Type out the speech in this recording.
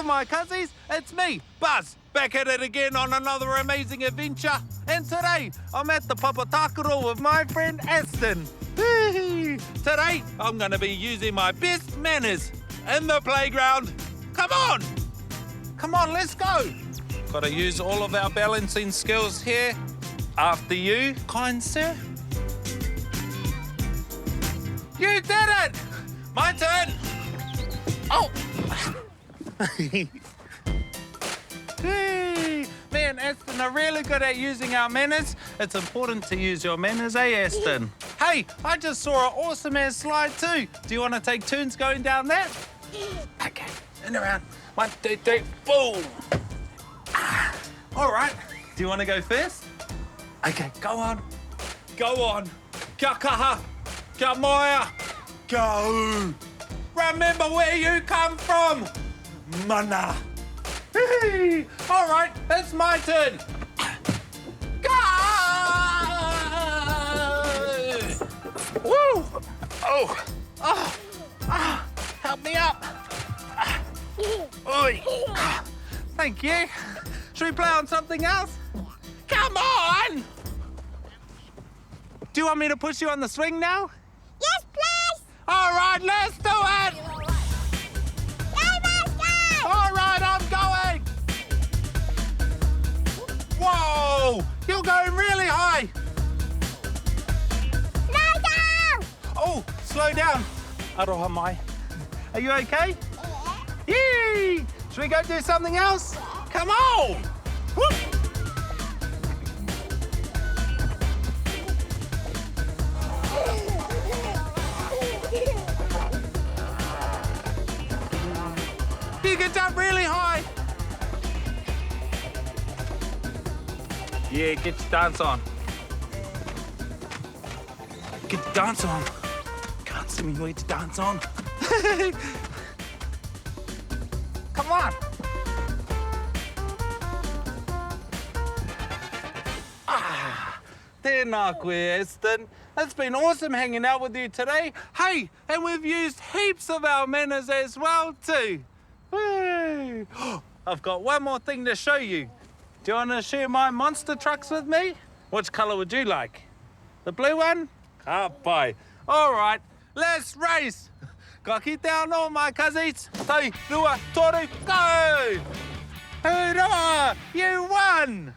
Hello, my cousins. It's me, Buzz, back at it again on another amazing adventure. And today, I'm at the Papatakaro with my friend Aston. Today, I'm going to be using my best manners in the playground. Come on! Come on, let's go. Got to use all of our balancing skills here. After you, kind sir. You did it! My turn. Oh! Hey, me and Aston are really good at using our manners. It's important to use your manners, eh, Aston? Hey, I just saw an awesome-ass slide too. Do you want to take turns going down that? Okay, and around. 1, 2, 3, boom! All right, do you want to go first? Okay, go on. Go on. Kia kaha, kia moia, go! Remember where you come from, mana. Hey, all right, it's my turn. Go! Woo! Help me up. Oi. Thank you. Should we play on something else? Come on! Do you want me to push you on the swing now? Yes, please! All right, let's do it! All right, I'm going! Whoa! You're going really high! Slow down! Oh, slow down. Aroha mai. Are you okay? Yeah. Yee! Should we go do something else? Come on! Whoop! You can jump really high. Yeah, get your dance on. Get your dance on. Can't see me wait to dance on. Come on. Tēnā koe, Aston. It's been awesome hanging out with you today. Hey, and we've used heaps of our manners as well too. Woo. I've got one more thing to show you. Do you want to share my monster trucks with me? Which colour would you like? The blue one? Kapai. All right, let's race. Ka kite anō, my cousins. Tei, rua, toru, go! Hurrah! You won!